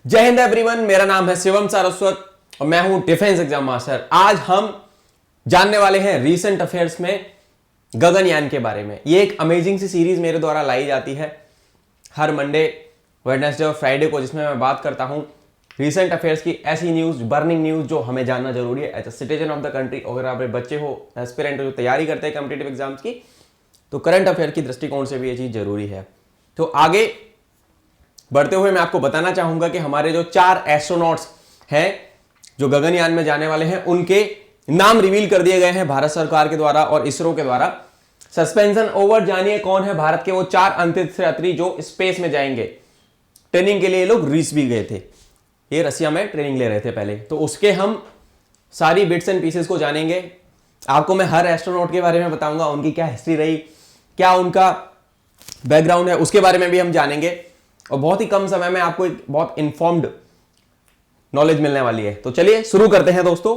जय हिंद एवरीवन, मेरा नाम है शिवम सारस्वत और मैं हूं डिफेंस एग्जाम मास्टर। आज हम जानने वाले हैं रीसेंट अफेयर्स में गगनयान के बारे में। ये एक अमेजिंग सी सीरीज मेरे द्वारा लाई जाती है हर मंडे, वेडनेसडे और फ्राइडे को, जिसमें मैं बात करता हूं रीसेंट अफेयर्स की, ऐसी न्यूज, बर्निंग न्यूज जो हमें जानना जरूरी है as a citizen of the country. अगर आप बच्चे हो, एस्पिरेंट हो जो तैयारी करते हैं कॉम्पिटिटिव एग्जाम्स की, तो करंट अफेयर की दृष्टिकोण से भी ये चीज जरूरी है। तो आगे बढ़ते हुए मैं आपको बताना चाहूंगा कि हमारे जो 4 एस्ट्रोनॉट्स हैं जो गगनयान में जाने वाले हैं, उनके नाम रिवील कर दिए गए हैं भारत सरकार के द्वारा और इसरो के द्वारा। सस्पेंशन ओवर, जानिए कौन है भारत के वो 4 अंतरिक्ष यात्री जो स्पेस में जाएंगे। ट्रेनिंग के लिए ये लोग ग्रीस भी गए थे, ये रसिया में ट्रेनिंग ले रहे थे पहले, तो उसके हम सारी बिट्स एंड पीसेस को जानेंगे। आपको मैं हर एस्ट्रोनॉट के बारे में बताऊंगा, उनकी क्या हिस्ट्री रही, क्या उनका बैकग्राउंड है, उसके बारे में भी हम जानेंगे और बहुत ही कम समय में आपको एक बहुत इंफॉर्म्ड नॉलेज मिलने वाली है। तो चलिए शुरू करते हैं दोस्तों।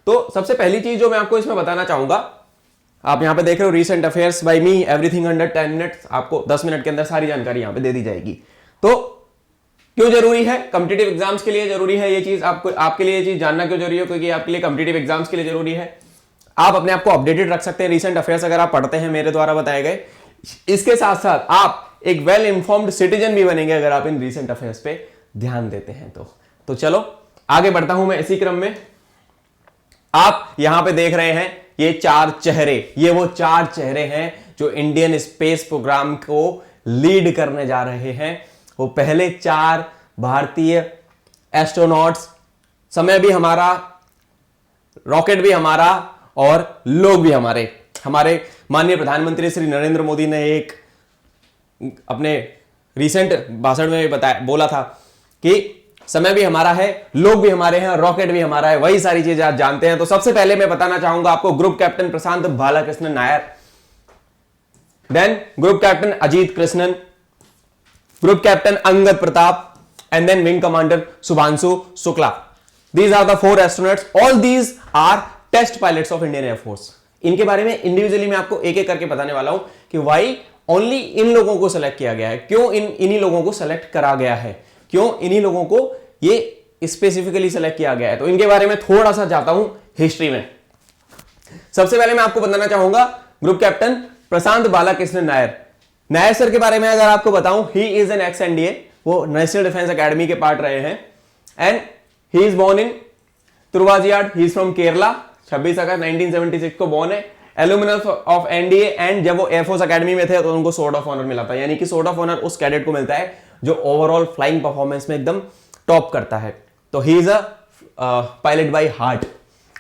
तो सबसे पहली चीज जो मैं आपको इसमें बताना चाहूंगा, आप यहां पे देख रहे हो रीसेंट अफेयर्स बाय मी, एवरीथिंग अंडर 10 मिनट्स। आपको 10 मिनट के अंदर सारी जानकारी यहां पे दे दी जाएगी। तो क्यों जरूरी है, कॉम्पिटिटिव एग्जाम्स के लिए जरूरी है ये चीज, आपको आपके लिए ये चीज जानना क्यों जरूरी है, क्योंकि आपके लिए कॉम्पिटिटिव एग्जाम्स के लिए जरूरी है। आप अपने आप को अपडेटेड रख सकते हैं रीसेंट अफेयर्स अगर आप पढ़ते हैं मेरे द्वारा बताए गए। इसके साथ साथ आप एक वेल इन्फॉर्म्ड सिटीजन भी बनेंगे अगर आप इन रीसेंट अफेयर्स पे ध्यान देते हैं तो चलो आगे बढ़ता हूं मैं इसी क्रम में। आप यहां पे देख रहे हैं ये 4 चेहरे, ये वो 4 चेहरे हैं जो इंडियन स्पेस प्रोग्राम को लीड करने जा रहे हैं। वो पहले 4 भारतीय एस्ट्रोनॉट्स, समय भी हमारा, रॉकेट भी हमारा और लोग भी हमारे माननीय प्रधानमंत्री श्री नरेंद्र मोदी ने एक अपने रीसेंट भाषण में बोला था कि समय भी हमारा है, लोग भी हमारे हैं, रॉकेट भी हमारा है। वही सारी चीजें आप जानते हैं। तो सबसे पहले मैं बताना चाहूंगा आपको group captain Prashant Balakrishnan Nair, then group captain Ajit Krishnan, group captain Angad Pratap, and then wing commander Shubhanshu Shukla. These are the 4 astronauts, all these are test pilots of Indian Air Force. इनके बारे में इंडिविजुअली मैं आपको एक एक करके बताने वाला हूं कि वाई ओनली इन लोगों को सेलेक्ट किया गया है, क्यों इन्हीं लोगों को सेलेक्ट करा गया है, क्यों इन्हीं लोगों को ये स्पेसिफिकली सेलेक्ट किया गया है। तो इनके बारे में थोड़ा सा जाता हूं हिस्ट्री में। सबसे पहले मैं आपको बताना चाहूंगा group captain Prashant Balakrishnan Nair. Nair sir के बारे में अगर आपको बताऊं, he is an ex NDA, वो नेशनल डिफेंस एकेडमी के पार्ट रहे हैं, and he is born in Thiruvazhiyad, he is from Kerala. 26 अगस्त 1976 को बोर्न है, एल्यूमिनस ऑफ एनडीए, एंड जब वो एयरफोर्स एकेडमी में थे तो उनको स्वॉर्ड ऑफ ऑनर मिला था। यानी कि स्वॉर्ड ऑफ ऑनर उस कैडेट को मिलता है जो ओवरऑल फ्लाइंग परफॉर्मेंस में एकदम टॉप करता है। तो he is a pilot by heart.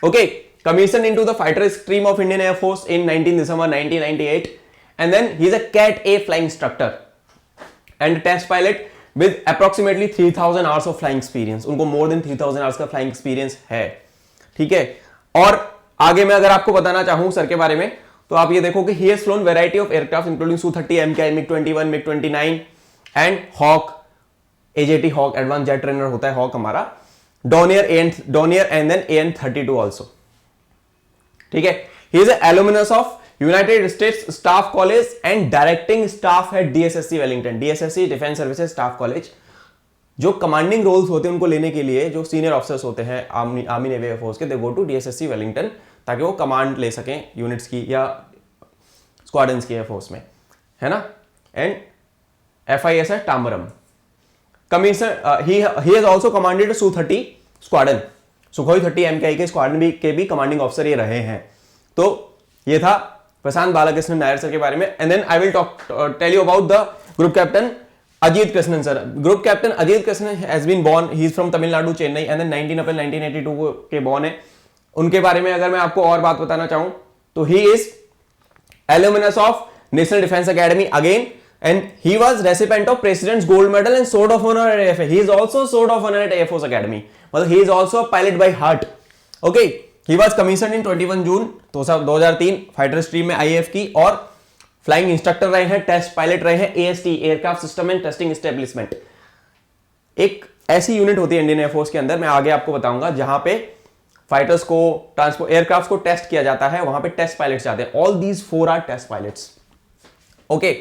Okay, commission into the fighter stream of Indian Air Force in 19 December 1998, and then he is a cat A flying instructor and test pilot with approximately 3000 hours of flying experience. उनको more than 3000 hours का flying experience है। ठीक है, और आगे मैं अगर आपको बताना चाहूं सर के बारे में, तो आप ये देखो कि he has flown variety of aircraft including Su-30 MKI, MiG-21, MiG-29 and Hawk, AJT Hawk, advance jet trainer होता है हॉक हमारा, Dornier and then AN-32 also. ठीक है, he is alumnus of United States staff college and directing staff है DSSC Wellington. DSSC defence services staff college, जो commanding roles होते हैं उनको लेने के लिए जो सीनियर ऑफिसर्स होते हैं आर्मी नेवी एयरफोर्स के, दे गो टू DSSC वेलिंगटन ताकि वो कमांड ले सकें यूनिट्स की या स्क्वाड्रंस की एयरफोर्स में, है ना। एंड FIS है Tambaram. Commission he has also commanded Su-30 squadron, Sukhoi 30 MKI के स्क्वाड्रन के भी कमांडिंग ऑफिसर ये रहे हैं। तो ये था प्रशांत बालाकृष्णन नायर सर के बारे में। And then I will tell you about the group captain Ajit Krishnan sir. Group captain Ajit Krishnan has been born, he is from Tamil Nadu, Chennai, and then 19 April 1982 के बोर्न है। उनके बारे में अगर मैं आपको और बात बताना चाहूं तो he is alumnus of national defence academy again, and he was recipient of president's gold medal and sword of honour at AFA। He is also sword of honour at air force academy, मतलब he is also pilot by heart. Okay, he was commissioned in 21 June 2003 fighter stream में IAF की, और flying instructor रहे हैं, test pilot रहे हैं AST, aircraft system and testing establishment. एक ऐसी यूनिट होती है इंडियन एयरफोर्स के अंदर, मैं आगे आपको बताऊंगा, जहां पे फाइटर्स को, ट्रांसपोर्ट एयरक्राफ्ट को टेस्ट किया जाता है, वहां पे टेस्ट पायलट्स जाते हैं। All these 4 are test pilots. Okay,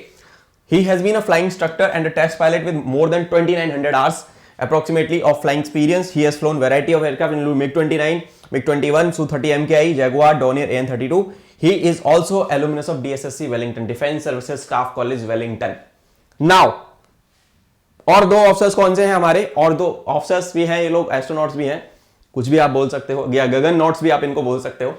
he has been a flying instructor and a test pilot with more than 2900 hours approximately of flying experience. He has flown variety of aircraft including MiG-29, MiG-21, Su-30 MKI, Jaguar, Dornier AN-32. He is also alumnus of DSSC Wellington, Defense Services Staff College Wellington. Now, और दो officers कौन से हैं हमारे, और दो officers भी हैं, ये लोग एस्ट्रोनॉट्स भी हैं, कुछ भी आप बोल सकते हो, या गगन नॉट्स भी आप इनको बोल सकते हो.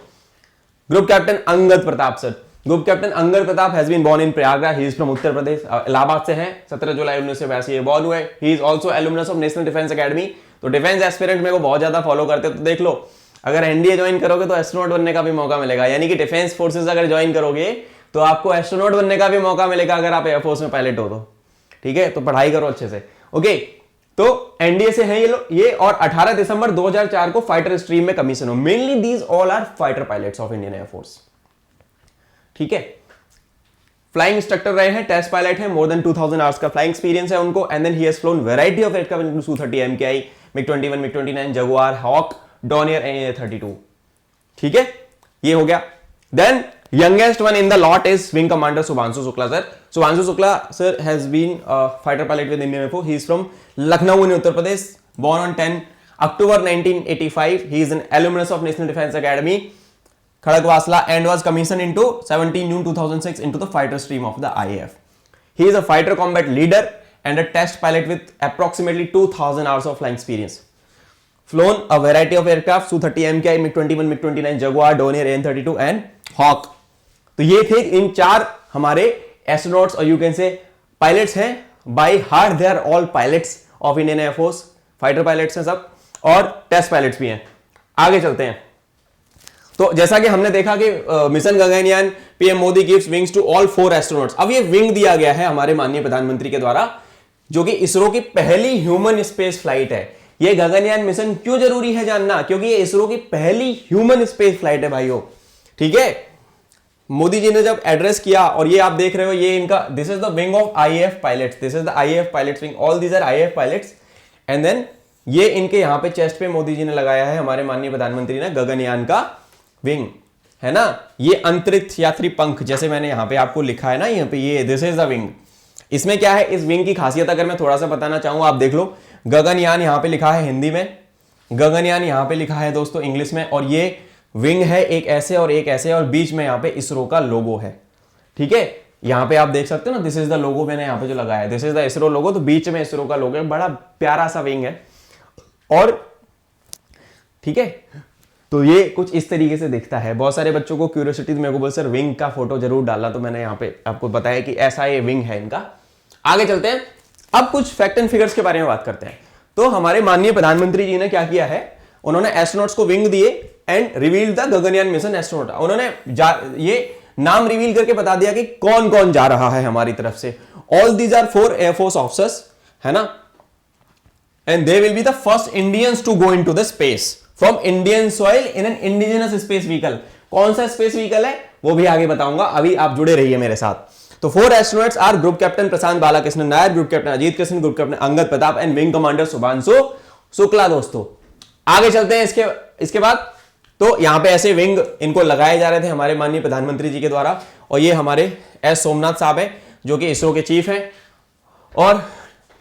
Group captain Angad Pratap sir. Group captain Angad Pratap has been born in Prayagraj. He is from Uttar Pradesh, Allahabad से हैं. 17 जुलाई 1982 ये बोर्न हुए. He is also alumnus of national defence academy. तो डिफेंस एस्पिरेंट मेरे को बहुत ज्यादा फॉलो करते हो, तो देख लो, अगर एनडीए ज्वाइन करोगे तो एस्ट्रोनॉट बनने का भी मौका मिलेगा. यानी कि डिफेंस फोर्सेज अगर ज्वाइन करोगे तो आपको एस्ट्रोनॉट बनने का भी मौका मिलेगा अगर आप एयरफोर्स में पायलट हो तो. ठीक है, तो पढ़ाई करो अच्छे से. ओके, तो एनडीए से हैं ये लोग, ये, और 18 दिसंबर 2004 को फाइटर स्ट्रीम में कमीशन हो. Mainly these all are fighter pilots of Indian Air Force. ठीक है, फ्लाइंग इंस्ट्रक्टर रहे हैं, टेस्ट पायलट है, मोर देन 2000 आवर्स का फ्लाइंग एक्सपीरियंस है उनको. And then he has flown variety of aircraft including Su-30 MKI, MiG-21, MiG-29, Jaguar, Hawk, Dornier AN-32. ठीक है, ये हो गया. Then youngest one in the lot is wing commander Subhanshu Shukla sir. Subhanshu Shukla sir has been a fighter pilot with Indian Air Force. He is from Lucknow in Uttar Pradesh, born on 10 October 1985. He is an alumnus of National Defense Academy, Khadagwasla, and was commissioned into 17 June 2006 into the fighter stream of the IAF. He is a fighter combat leader and a test pilot with approximately 2000 hours of flying experience. Flown a variety of aircraft, Su-30 MKI, MiG-21, MiG-29, Jaguar, Dornier AN-32 and Hawk. तो ये थे इन 4 हमारे astronauts, और you can say pilots हैं. By heart they are all pilots of Indian Air Force. Fighter pilots हैं सब, और test pilots भी हैं. आगे चलते हैं. तो जैसा कि हमने देखा कि mission Gaganyaan, PM Modi gives wings to all 4 astronauts. अब ये विंग दिया गया है हमारे माननीय प्रधानमंत्री के द्वारा, जो कि इसरो की पहली ह्यूमन स्पेस फ्लाइट है. ये गगनयान मिशन क्यों जरूरी है जानना, क्योंकि ये इसरो की पहली ह्यूमन स्पेस फ्लाइट है भाइयों. ठीक है, मोदी जी ने जब एड्रेस किया, और ये आप देख रहे हो, ये इनका, this is the wing of IAF pilots, this is the IAF pilots wing, all these are IAF pilots. And then ये इनके यहाँ पे चेस्ट पे मोदी जी ने लगाया है, हमारे माननीय प्रधानमंत्री ने, गगनयान का विंग, है ना. ये अंतरिक्ष यात्री पंख, जैसे मैंने यहाँ पे आपको लिखा है ना, यहाँ पे ये दिस इज द विंग. इसमें क्या है, इस विंग की खासियत अगर मैं थोड़ा सा बताना चाहूँ, आप देख लो, गगनयान यहाँ पे लिखा है हिंदी में, गगनयान यहाँ पे लिखा है दोस्तों इंग्लिश में, और ये विंग है एक ऐसे और एक ऐसे, और बीच में यहाँ पे इसरो का लोगो है. ठीक है, यहाँ पे आप देख सकते हो ना, दिस इज द लोगो मैंने यहाँ पे जो लगाया है, दिस इज द इसरो लोगो, तो बीच में इसरो का लोगो है. बड़ा प्यारा सा विंग है. और ठीक है, तो ये कुछ इस तरीके से दिखता है. बहुत सारे बच्चों को क्यूरियोसिटी, मेरे को बोल सर विंग का फोटो जरूर डालना, तो मैंने यहाँ पे आपको बताया कि ऐसा ये विंग है इनका. आगे चलते हैं, अब कुछ फैक्ट एंड फिगर्स के बारे में बात करते हैं. तो हमारे माननीय प्रधानमंत्री जी ने क्या किया है, उन्होंने एस्ट्रोनॉट्स को विंग दिए and reveal the Gaganyaan mission astronaut. उन्होंने ये नाम रिवील करके बता दिया कि कौन कौन जा रहा है हमारी तरफ से. All these are 4 Air Force officers, है ना, and they will be the first Indians to go into the space from Indian soil in an indigenous space vehicle. कौन सा स्पेस व्हीकल है वो भी आगे बताऊंगा, अभी आप जुड़े रहिए मेरे साथ. तो 4 astronauts are group captain Prashant Balakrishnan Nair, group captain Ajit Krishna, group captain Angad Pratap and wing commander Shubhanshu Shukla. दोस्तों आगे चलते हैं. इसके बाद तो यहां पे ऐसे विंग इनको लगाए जा रहे थे हमारे माननीय प्रधानमंत्री जी के द्वारा, और ये हमारे एस सोमनाथ साहब हैं जो कि इसरो के चीफ हैं. और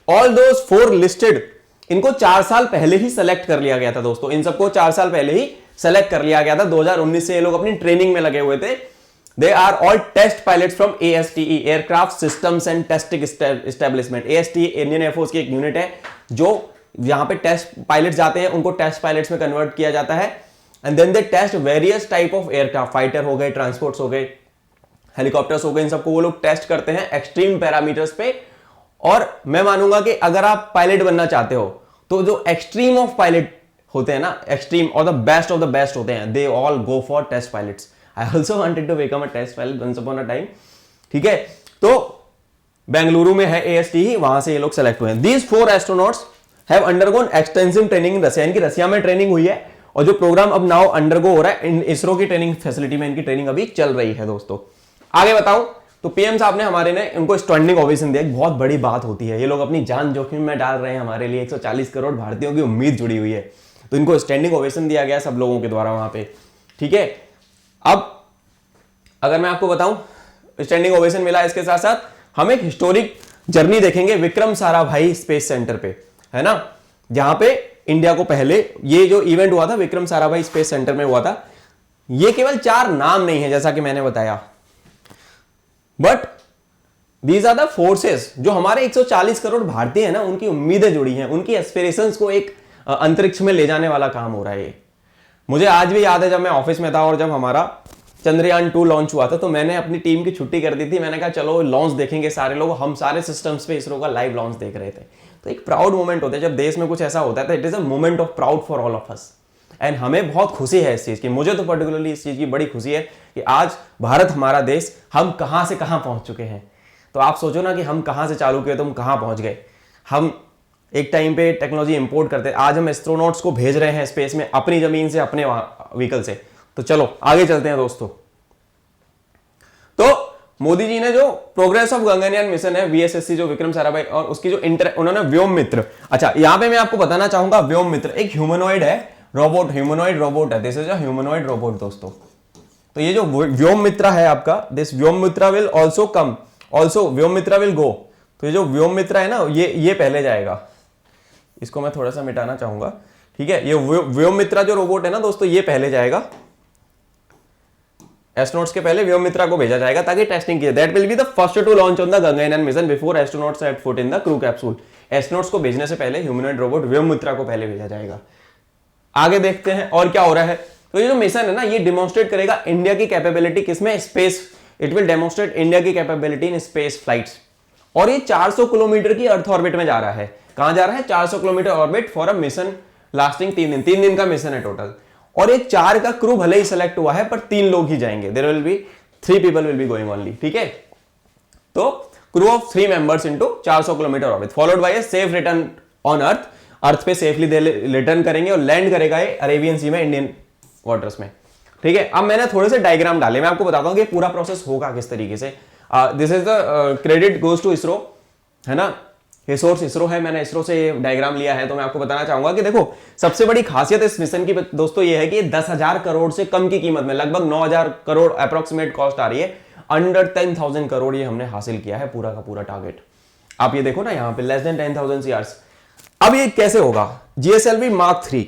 ऑल दोस 4 लिस्टेड, इनको 4 साल पहले ही सेलेक्ट कर लिया गया था दोस्तों. इन सबको 4 साल पहले ही सेलेक्ट कर लिया गया था. 2019 से ये लोग अपनी ट्रेनिंग में लगे हुए थे. They are all test pilots from ASTE, aircraft systems and testing establishment. ASTE Indian Air Force की एक यूनिट है, जो यहां पे टेस्ट पायलट्स जाते हैं उनको टेस्ट पायलट्स में कन्वर्ट किया जाता है. And then they test various type of aircraft, fighter हो गए, ट्रांसपोर्ट्स हो गए, हेलीकॉप्टर्स हो गए, इन सबको वो लोग टेस्ट करते हैं एक्सट्रीम पैरामीटर्स पे. और मैं मानूंगा कि अगर आप पायलट बनना चाहते हो तो जो एक्सट्रीम ऑफ पायलट होते हैं ना, एक्सट्रीम और the best of the best होते हैं, they all go for test pilots. I also wanted to become a test pilot once upon a time. ठीक है, तो बेंगलुरु में है ASTE, वहां से ये लोग सेलेक्ट हुए हैं. These 4 astronauts have undergone extensive training in Russia. इनकी रसिया में ट्रेनिंग हुई है, और जो प्रोग्राम अब नाउ अंडरगो हो रहा है इन इसरो की ट्रेनिंग फैसिलिटी में, इनकी ट्रेनिंग अभी चल रही है दोस्तों. आगे बताऊं तो पीएम साहब ने हमारे ने उनको स्टैंडिंग ओवेशन दिया. बहुत बड़ी बात होती है, ये लोग अपनी जान जोखिम में डाल रहे हैं हमारे लिए. 140 करोड़ भारतीयों की उम्मीद जुड़ी हुई है, तो इनको स्टैंडिंग ओवेशन दिया गया सब लोगों के द्वारा वहां पे. ठीक है, अब अगर मैं आपको बताऊं स्टैंडिंग ओवेशन मिला, इसके साथ साथ हम एक हिस्टोरिक जर्नी देखेंगे विक्रम साराभाई स्पेस सेंटर पे, है ना. जहां पे इंडिया को पहले ये जो इवेंट हुआ था विक्रम साराभाई स्पेस सेंटर में हुआ था, ये केवल 4 नाम नहीं है जैसा कि मैंने बताया, but these are the forces जो हमारे 140 करोड़ भारतीय है ना, उनकी उम्मीदें जुड़ी हैं, उनकी एस्पिरेशंस को एक अंतरिक्ष में ले जाने वाला काम हो रहा है ये। मुझे आज भी याद है जब मैं ऑफिस में था और जब हमारा चंद्रयान 2 लॉन्च हुआ था, तो मैंने अपनी टीम की छुट्टी कर दी थी। मैंने कहा चलो लॉन्च देखेंगे सारे लोग। हम सारे सिस्टम्स पे इसरो का लाइव लॉन्च देख रहे थे। तो एक प्राउड मोमेंट होता है जब देश में कुछ ऐसा होता है, तो it is a moment of proud for all of us. And हमें बहुत खुशी है इस चीज की। मुझे तो पर्टिकुलरली इस चीज की बड़ी खुशी है कि आज भारत हमारा देश, हम कहां से कहां पहुंच चुके हैं। तो आप सोचो ना कि हम कहां से चालू किए तो हम कहां पहुंच गए। हम एक टाइम पे टेक्नोलॉजी इंपोर्ट करते, आज हम एस्ट्रोनॉट्स को भेज रहे हैं स्पेस में अपनी जमीन से, अपने व्हीकल से। तो चलो आगे चलते हैं दोस्तों। तो मोदी जी ने जो प्रोग्रेस ऑफ गगनयान मिशन है वीएसएससी, जो विक्रम साराभाई, और उसकी जो उन्होंने व्योम मित्र, अच्छा यहां पे मैं आपको बताना चाहूंगा, व्योम मित्र एक ह्यूमनॉइड है, रोबोट, ह्यूमनॉइड रोबोट है। This is a humanoid robot दोस्तों। तो ये जो व्योम मित्र है आपका, this Vyom Mitra will also come, also Vyom Mitra will go. तो ये जो व्योम मित्र है ना, ये पहले जाएगा। इसको मैं थोड़ा सा मिटाना चाहूंगा, ठीक है। ये व्योम मित्र जो रोबोट है ना दोस्तों, ये पहले जाएगा। एस्ट्रोनॉट्स के पहले व्योम मित्र को भेजा जाएगा ताकि टेस्टिंग किया। That will be the first to launch on the Gaganyaan mission before astronauts set foot in the crew capsule. Astronauts को भेजने से पहले ह्यूमनॉइड रोबोट व्योम मित्र को पहले भेजा जाएगा। आगे देखते हैं और क्या हो रहा है। तो ये जो मिशन है ना, ये डिमॉन्स्ट्रेट करेगा इंडिया की कैपेबिलिटी किसमें, space. It will demonstrate India की कैपेबिलिटी इन स्पेस फ्लाइट्स। और ये 400 किलोमीटर की अर्थ ऑर्बिट में जा रहा है। कहां जा रहा है? 400 kilometre orbit for a mission lasting 3 दिन। 3 दिन का मिशन है टोटल। और ये 4 का क्रू भले ही सिलेक्ट हुआ है, पर 3 लोग ही जाएंगे। There will be 3 people will be going only, ठीक है। तो crew of 3 members into 400 kilometre orbit followed by a safe return on earth. Earth पे सेफली रिटर्न करेंगे और लैंड करेगा ये अरेबियन सी में, इंडियन वाटर्स में, ठीक है। अब मैंने थोड़े से डायग्राम डाले, मैं आपको बताता हूं कि पूरा प्रोसेस होगा किस तरीके से। This is the credit goes to ISRO, है ना। ये सोर्स इसरो है, मैंने इसरो से ये डायग्राम लिया है। तो मैं आपको बताना चाहूंगा कि देखो, सबसे बड़ी खासियत इस मिशन की दोस्तों ये है कि 10,000 करोड़ से कम की कीमत में, लगभग 9,000 करोड़ अप्रोक्सीमेट कॉस्ट आ रही है, अंडर 10,000 करोड़ ये हमने हासिल किया है पूरा का पूरा टारगेट। आप ये देखो ना यहाँ पे लेस देन 10,000 CRs। अब ये कैसे होगा? जीएसएलवी मार्क 3,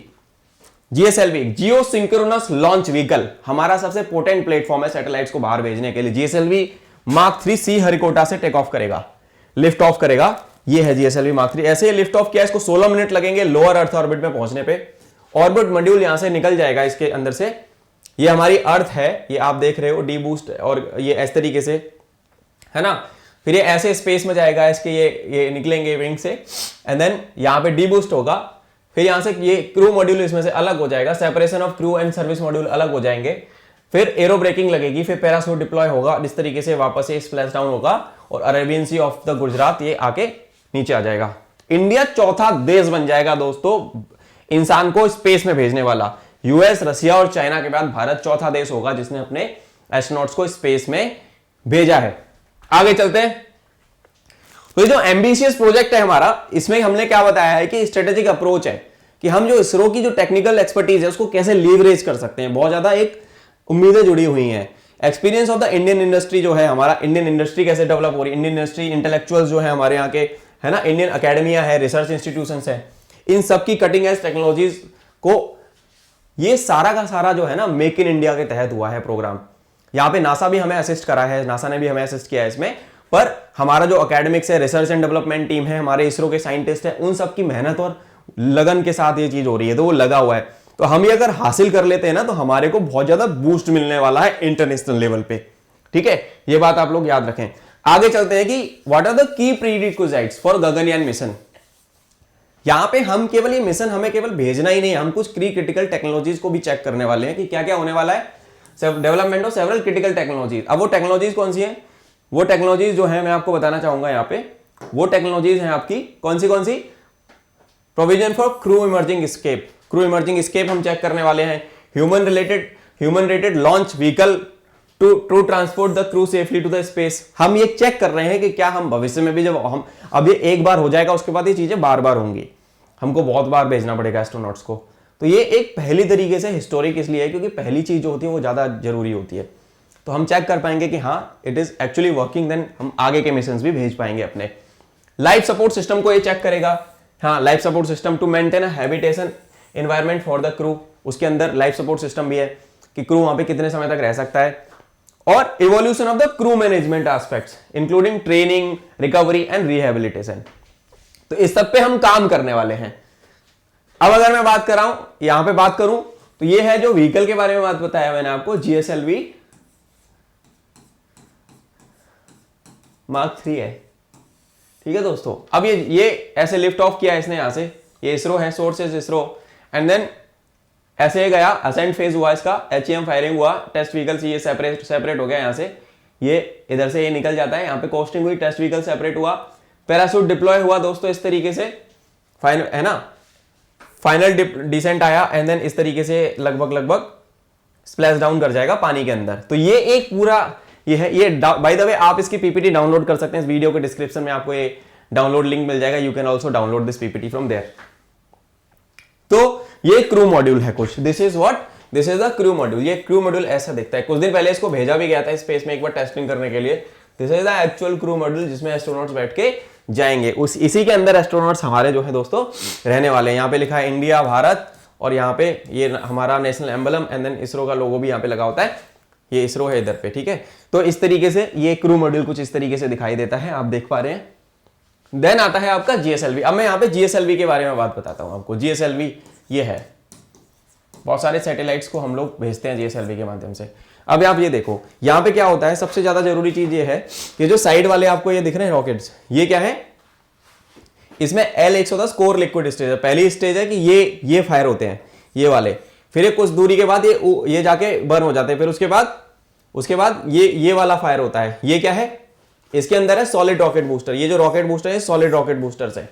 जीएसएलवी जियो सिंक्रोनस लॉन्च व्हीकल हमारा सबसे पोटेंट प्लेटफॉर्म है सैटेलाइट्स को बाहर भेजने के लिए। जीएसएलवी मार्क 3 सी हरिकोटा से टेक ऑफ करेगा, लिफ्ट ऑफ करेगा। ये है जीएसएलवी मार्क 3। ऐसे लिफ्ट ऑफ किया, इसको 16 मिनट लगेंगे लोअर अर्थ ऑर्बिट में पहुंचने पे। ऑर्बिट मॉड्यूल यहां से निकल जाएगा इसके अंदर से। ये हमारी अर्थ है, ये आप देख रहे हो डी बूस्ट, और ये इस तरीके से, है ना। फिर ये ऐसे स्पेस में जाएगा, इसके ये निकलेंगे विंग से, एंड देन यहां पे डी बूस्ट होगा। फिर यहां से ये क्रू मॉड्यूल इसमें से अलग हो जाएगा, separation of crew and service module अलग हो जाएंगे। फिर एरो ब्रेकिंग लगेगी, फिर पैरासूट डिप्लॉय होगा, इस तरीके से वापस से स्प्लैश डाउन होगा, और Arabian sea of the Gujarat ये आके नीचे आ जाएगा। इंडिया चौथा देश बन जाएगा दोस्तों इंसान को स्पेस में भेजने वाला। यूएस, रशिया और चाइना के बाद भारत चौथा देश होगा जिसने अपने एस्ट्रोनॉट्स को स्पेस में भेजा है। आगे चलते हैं। तो ये जो एम्बिशियस प्रोजेक्ट है हमारा, इसमें हमने क्या बताया है कि स्ट्रेटेजिक अप्रोच है कि हम जो इसरो की जो टेक्निकल एक्सपर्टीज है उसको कैसे लीवरेज कर सकते हैं। बहुत ज्यादा एक उम्मीदें जुड़ी हुई हैं। Experience of the Indian industry जो है हमारा, इंडियन इंडस्ट्री कैसे डेवलप हो रही है, इंडियन इंडस्ट्री इंटेलेक्चुअल्स जो है हमारे यहाँ के, है ना, इंडियन अकेडमिया है, रिसर्च इंस्टीट्यूशंस है, इन सब की कटिंग एज टेक्नोलॉजीज को, ये सारा का सारा जो है ना मेक इन इंडिया के तहत हुआ है प्रोग्राम। यहाँ पे नासा भी हमें असिस्ट करा है, नासा ने भी हमें असिस्ट किया है इसमें। पर हमारा जो अकेडमिक्स है, रिसर्च एंड डेवलपमेंट टीम है, हमारे इसरो के साइंटिस्ट है, उन सब की मेहनत और लगन के साथ ये चीज हो रही है, तो वो लगा हुआ है। तो हम ये अगर हासिल कर लेते हैं ना, तो हमारे को बहुत ज्यादा बूस्ट मिलने वाला है इंटरनेशनल लेवल पे, ठीक है। ये बात आप लोग याद रखें। आगे चलते हैं कि what are the key प्रीरिक्विजिट्स for Gaganyaan mission. यहां पे हम केवल ये मिशन हमें केवल भेजना ही नहीं, हम कुछ क्रिटिकल टेक्नोलॉजीज को भी चेक करने वाले हैं कि क्या क्या होने वाला है। Development of several critical technologies. अब वो टेक्नोलॉजीज कौन सी है? वो टेक्नोलॉजीज जो है मैं आपको बताना चाहूंगा यहाँ पे, वो टेक्नोलॉजीज हैं आपकी कौन सी? Provision for crew emerging escape. Crew emerging escape हम चेक करने वाले हैं। Human rated launch vehicle to transport the crew safely to the space. हम ये चेक कर रहे हैं कि क्या हम भविष्य में भी, जब हम अब ये एक बार हो जाएगा उसके बाद ये चीजें बार बार होंगी, हमको बहुत बार भेजना पड़ेगा एस्ट्रोनॉट्स को। तो ये एक पहली तरीके से हिस्टोरिक इसलिए है क्योंकि पहली चीज जो होती है वो ज्यादा जरूरी होती है। तो हम चेक कर पाएंगे कि हाँ it is actually working, then हम आगे के मिशन भी भेज पाएंगे अपने। लाइफ सपोर्ट सिस्टम को ये चेक करेगा हाँ, life support system to maintain habitation environment for the crew, उसके अंदर लाइफ सपोर्ट सिस्टम भी है कि क्रू वहां पे कितने समय तक रह सकता है, और evolution of the crew management aspects including training, recovery and rehabilitation. तो इस सब पे हम काम करने वाले हैं। अब अगर मैं बात कर रहा हूं, यहां पे बात करूं, तो ये है जो व्हीकल के बारे में बात बताया मैंने आपको, GSLV Mark 3 है। ठीक है दोस्तों, अब ये ऐसे लिफ्ट ऑफ किया इसने यहां से, ये इसरो है, source is ISRO, and then ऐसे गया, असेंट फेज हुआ इसका, HEM फायरिंग हुआ, टेस्ट व्हीकल से ये सेपरेट हो गया यहां से, ये इधर से ये निकल जाता है, यहां पे कोस्टिंग हुई, टेस्ट व्हीकल सेपरेट हुआ, पैराशूट डिप्लॉय हुआ दोस्तों इस तरीके से, फाइनल है ना, फाइनल डिसेंट आया, एंड देन इस तरीके से लगभग स्प्लैश डाउन कर जाएगा पानी के अंदर। तो ये एक पूरा ये है, ये बाय द वे आप इसकी पीपीटी डाउनलोड कर सकते हैं, इस वीडियो के डिस्क्रिप्शन में आपको ये डाउनलोड लिंक मिल जाएगा, you can also download this PPT from there. तो ये क्रू मॉड्यूल है कुछ, this is what, this is the crew module. ये क्रू मॉड्यूल ऐसा दिखता है, कुछ दिन पहले इसको भेजा भी गया था स्पेस में एक बार टेस्टिंग करने के लिए। This is the actual crew module जिसमें एस्ट्रोनॉट्स बैठ के जाएंगे, इसी के अंदर एस्ट्रोनॉट्स हमारे जो है दोस्तों रहने वाले हैं। यहाँ पे लिखा है इंडिया, भारत, और यहाँ पे ये हमारा national emblem, and then ISRO का लोगो भी यहाँ पे लगा होता है, ये इसरो है इधर पे। ठीक है, तो इस तरीके से ये क्रू मॉड्यूल कुछ इस तरीके से दिखाई देता है, आप देख पा रहे हैं। देन आता है आपका GSLV। अब मैं यहाँ पे GSLV के बारे में बात बताता हूँ आपको। GSLV ये है, बहुत सारे सैटेलाइट्स को हम लोग भेजते हैं GSLV के माध्यम से। अब आप ये देखो, यहाँ पे क्या होता है, सबसे ज्यादा जरूरी चीज ये है कि जो साइड वाले आपको ये दिख रहे हैं रॉकेट्स, ये क्या है, इसमें L110 कोर लिक्विड स्टेज है। पहली स्टेज है कि ये फायर होते हैं ये वाले, फिर एक कुछ दूरी के बाद ये जाके बर्न हो जाते हैं, फिर उसके बाद ये वाला फायर होता है। ये क्या है, इसके अंदर है सॉलिड रॉकेट बूस्टर। ये जो रॉकेट बूस्टर है सॉलिड रॉकेट बूस्टर है,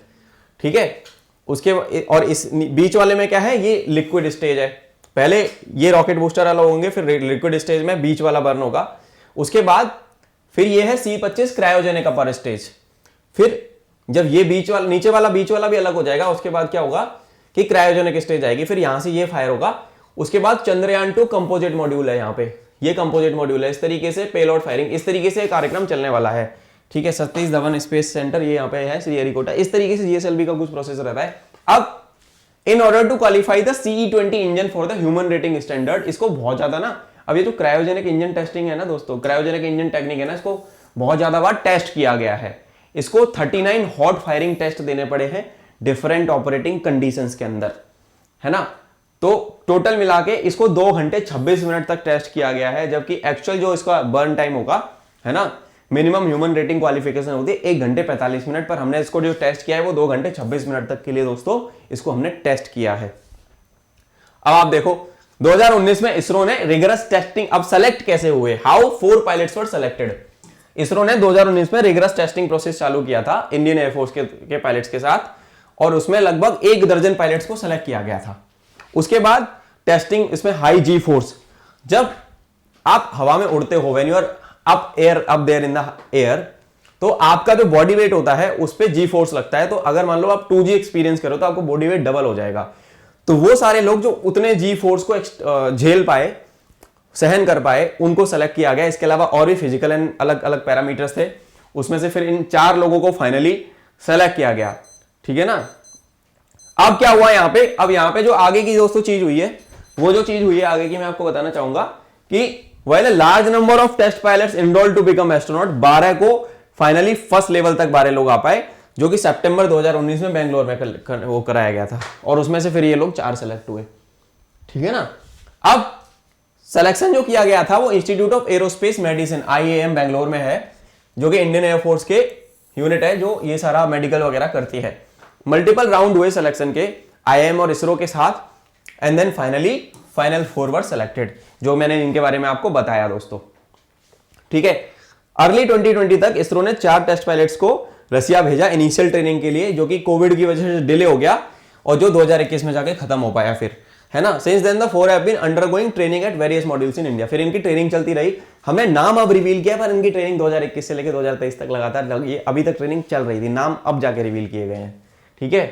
ठीक है। उसके और इस बीच वाले में क्या है, ये लिक्विड स्टेज है। पहले ये रॉकेट बूस्टर वाला होंगे, फिर लिक्विड स्टेज में बीच वाला बर्न होगा। उसके बाद फिर ये है C25 क्रायोजेनिक अपर स्टेज। फिर जब ये नीचे वाला बीच वाला भी अलग हो जाएगा, उसके बाद क्या होगा कि क्रायोजेनिक स्टेज आएगी, फिर यहां से ये फायर होगा। उसके बाद चंद्रयान 2 कंपोजिट मॉड्यूल है, यहाँ पे ये कंपोजिट मॉड्यूल है। इस तरीके से पेलोड फायरिंग, इस तरीके से कार्यक्रम चलने वाला है, ठीक है। सतीश धवन स्पेस सेंटर ये यहाँ पे है, श्रीहरिकोटा। इस तरीके से GSLV का कुछ प्रोसेस रहता है। अब in order to qualify the CE20 engine for the human rating standard, इसको बहुत ज्यादा ना, अब ये जो क्रायोजेनिक इंजन टेस्टिंग है ना दोस्तों, क्रायोजेनिक इंजन टेक्निक है ना, इसको बहुत ज्यादा बार टेस्ट किया गया है। इसको 39 हॉट फायरिंग टेस्ट देने पड़े हैं डिफरेंट ऑपरेटिंग कंडीशंस के अंदर, है ना। तो टोटल मिला के इसको 2 घंटे 26 मिनट तक टेस्ट किया गया है, जबकि एक्चुअल जो इसका बर्न टाइम होगा, है ना, मिनिमम ह्यूमन रेटिंग क्वालिफिकेशन होती है 1 घंटे 45 मिनट, पर हमने इसको जो टेस्ट किया है वो 2 घंटे 26 मिनट तक के लिए दोस्तों इसको हमने टेस्ट किया है। अब आप देखो 2019 में इसरो ने रिगरस टेस्टिंग, अब सेलेक्ट कैसे हुए, how 4 pilots were selected. ISRO ने 2019 में रिगरस टेस्टिंग प्रोसेस चालू किया था इंडियन एयरफोर्स के पायलट्स के साथ, और उसमें लगभग 1 दर्जन पायलट्स को सेलेक्ट किया गया था। उसके बाद टेस्टिंग, इसमें हाई G फोर्स, जब आप हवा में उड़ते हो, when you are up there in the air, तो आपका जो बॉडी वेट होता है उस पे G फोर्स लगता है। तो अगर मान लो आप 2G एक्सपीरियंस करो तो आपको बॉडी वेट डबल हो जाएगा। तो वो सारे लोग जो उतने G फोर्स को झेल पाए, सहन कर पाए, उनको सेलेक्ट किया गया। इसके अलावा और भी फिजिकल एंड अलग अलग पैरामीटर्स थे, उसमें से फिर इन 4 लोगों को फाइनली सेलेक्ट किया गया, ठीक है ना। अब क्या हुआ यहाँ पे, अब यहाँ पे जो आगे की दोस्तों चीज हुई है, वो जो चीज हुई है आगे की मैं आपको बताना चाहूंगा कि while a large number of test pilots enrolled to become astronaut, 12 को फाइनली फर्स्ट लेवल तक 12 लोग आ पाए, जो कि सितंबर 2019 में बेंगलोर में वो कराया गया था, और उसमें से फिर ये लोग 4 सेलेक्ट हुए, ठीक है ना। अब सिलेक्शन जो किया गया था वो institute of aerospace medicine IAM Bangalore में है, जो कि इंडियन एयरफोर्स के यूनिट है जो ये सारा मेडिकल वगैरह करती है। मल्टीपल राउंड हुए सिलेक्शन के IAM और इसरो के साथ, and then final 4 were selected, जो मैंने इनके बारे में आपको बताया दोस्तों, ठीक है। अर्ली 2020 तक इसरो ने 4 टेस्ट पायलट्स को रसिया भेजा इनिशियल ट्रेनिंग के लिए, जो कि कोविड की वजह से डिले हो गया और जो 2021 में जाके खत्म हो पाया फिर, है ना। Since then the 4 have been undergoing training at various modules in India. फिर इनकी ट्रेनिंग चलती रही, हमने नाम अब रिवील किया, पर इनकी ट्रेनिंग 2021 से लेकर 2023 तक लगातार ये अभी तक ट्रेनिंग चल रही थी, नाम अब जाके रिवील किए गए हैं, ठीक है।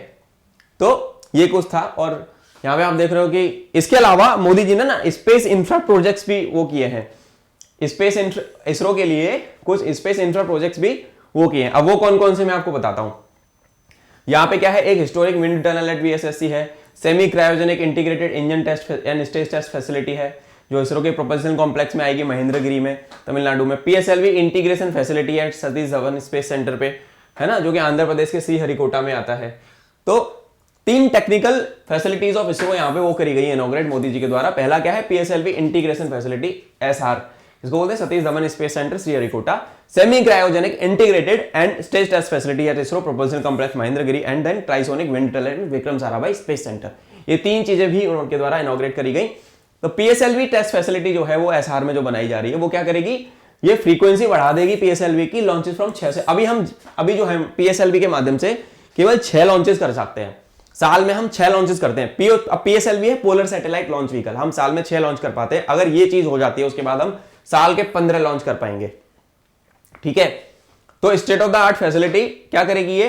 तो ये कुछ था, और यहाँ पे आप देख रहे हो कि इसके अलावा मोदी जी ने ना स्पेस इंफ्रा प्रोजेक्ट्स भी वो किए हैं, इसरो के लिए कुछ स्पेस इंफ्रा प्रोजेक्ट्स भी वो किए हैं। अब वो कौन कौन से मैं आपको बताता हूं। यहाँ पे क्या है, एक historic wind tunnel at VSSC है, semi cryogenic integrated engine test and stage test facility है जो इसरो के प्रोपल्शन कॉम्प्लेक्स में आएगी महेंद्रगिरी में तमिलनाडु में। पीएसएलवी इंटीग्रेशन फैसिलिटी है सतीश धवन स्पेस सेंटर पे, है ना, जो कि आंध्र प्रदेश के श्रीहरिकोटा में आता है। तो 3 टेक्निकल फैसिलिटीज ऑफ इसरो यहाँ पे वो करी गई है इनॉग्रेट मोदी जी के द्वारा। पहला क्या है, पीएसएलवी इंटीग्रेशन फैसिलिटी एसआर, इसको बोलते हैं Satish Dhawan space centre Sriharikota. Semi cryogenic integrated and stage test facility at ISRO propulsion complex Mahendragiri and then trisonic wind tunnel Vikram Sarabhai space centre. ये 3 चीजें भी उनके द्वारा इनॉग्रेट करी गई। तो पीएसएलवी टेस्ट फैसिलिटी जो है वो एसआर में जो बनाई जा रही है वो क्या करेगी, ये फ्रीक्वेंसी बढ़ा देगी पीएसएलवी की लॉन्चेस फ्रॉम 6 से। अभी जो है पीएसएलवी के माध्यम से केवल 6 लॉन्चेस कर सकते हैं साल में, हम 6 लॉन्चेस करते हैं। अब पीएसएलवी है पोलर सैटेलाइट लॉन्च व्हीकल, हम साल में 6 लॉन्च कर पाते हैं। अगर ये चीज हो जाती है उसके बाद हम साल के 15 लॉन्च कर पाएंगे, ठीक है। तो state of the art facility क्या करेगी ये,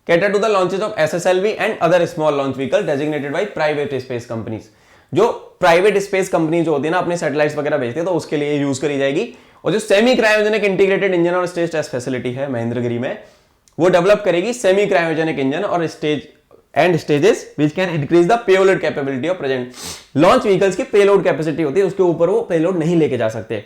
cater to the launches of SSLV and other small launch vehicle designated by private space companies. जो प्राइवेट स्पेस कंपनी जो होती है ना अपने सैटेलाइट्स वगैरह भेजते हैं तो उसके लिए यूज करी जाएगी। और जो सेमी क्रायोजेनिक इंटीग्रेटेड इंजन और स्टेज टेस्ट फैसिलिटी है महेंद्रगिरी में, वो डेवलप करेगी सेमी क्रायोजेनिक इंजन और stages which can increase the payload capability of present launch vehicles की पेलोड कैपेसिटी होती है उसके ऊपर वो पेलोड नहीं लेके जा सकते।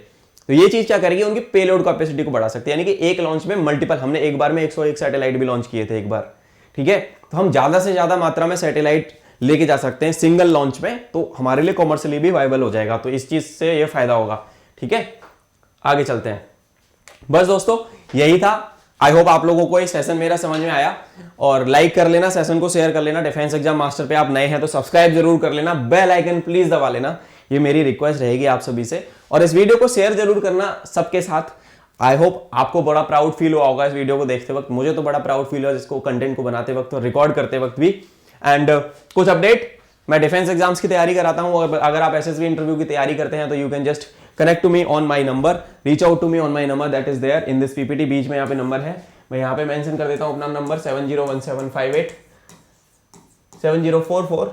तो ये चीज क्या करेगी, उनकी पेलोड कैपेसिटी को बढ़ा सकती है, यानी कि एक लॉन्च में मल्टीपल, हमने एक बार में 101 सैटेलाइट भी लॉन्च किए थे एक बार, ठीक है। तो हम ज्यादा से ज्यादा मात्रा में सैटेलाइट लेके जा सकते हैं सिंगल लॉन्च में, तो हमारे लिए कॉमर्शियली भी वायबल हो जाएगा। तो इस चीज से ये फायदा होगा, ठीक है। आगे चलते हैं। बस दोस्तों यही था। आई होप आप लोगों को ये सेशन मेरा समझ में आया, और लाइक कर लेना, सेशन को शेयर कर लेना। डिफेंस एग्जाम मास्टर पे आप नए हैं तो सब्सक्राइब जरूर कर लेना, बेल आइकन प्लीज दबा लेना, ये मेरी रिक्वेस्ट रहेगी आप सभी से। और इस वीडियो को शेयर जरूर करना सबके साथ। आई होप आपको बड़ा प्राउड फील हुआ होगा इस वीडियो को देखते वक्त, मुझे तो बड़ा प्राउड फील हुआ इसको कंटेंट को बनाते वक्त और रिकॉर्ड करते वक्त भी। एंड कुछ अपडेट, मैं डिफेंस एग्जाम्स की तैयारी कराता हूं, अगर आप एसएसबी इंटरव्यू की तैयारी करते हैं तो you can just connect to me on my number, reach out to me on my number that is there in this PPT. बीच में यहाँ पे नंबर है, मैं यहाँ पे मेंशन कर देता हूँ अपना नंबर 7017587044।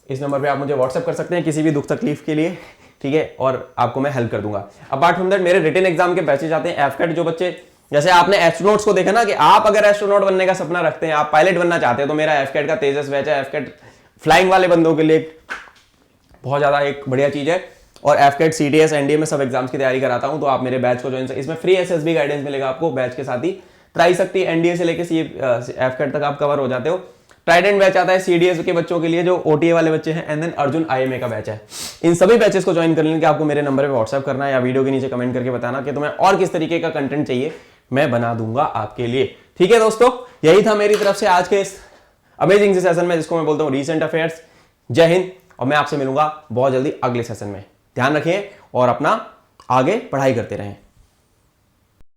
इस नंबर पे आप मुझे व्हाट्सएप कर सकते हैं किसी भी दुख तकलीफ के लिए, ठीक है, और आपको मैं हेल्प कर दूंगा। अपार्ट फ्रॉम दैट मेरे रिटन एग्जाम के बैचेज आते हैं एफकेट, जो बच्चे, जैसे आपने एस्ट्रोनॉट्स को देखा ना कि आप अगर एस्ट्रोनॉट बनने का सपना रखते हैं, आप पायलट बनना चाहते हैं, तो मेरा एफकेट का तेजस बैच है। एफकेट फ्लाइंग वाले बंदों के लिए बहुत ज्यादा एक बढ़िया चीज है। और एफकेट सीडीएस एनडीए में सब एग्जाम्स की तैयारी कराता हूं, तो आप मेरे बैच को ज्वाइन, इसमें फ्री एसएसबी गाइडेंस मिलेगा आपको बैच के साथ ही। ट्राई सकती है एनडीए से लेकर एफकेट तक आप कवर हो जाते हो। ट्राइडेंट बैच आता है सीडीएस के बच्चों के लिए जो ओटीए वाले बच्चे हैं, एंड देन अर्जुन आईएमए का बैच है। इन सभी बैचेस को ज्वाइन करने के आपको मेरे नंबर पे व्हाट्सएप करना है या वीडियो के नीचे कमेंट करके बताना कि तुम्हें और किस तरीके का कंटेंट चाहिए, मैं बना दूंगा आपके लिए, ठीक है दोस्तों। यही था मेरी तरफ से आज के इस अमेजिंग से सेशन में, जिसको मैं बोलता हूँ रीसेंट अफेयर्स। जय हिंद, और मैं आपसे मिलूंगा बहुत जल्दी अगले सेशन में। ध्यान रखिए और अपना आगे पढ़ाई करते रहें।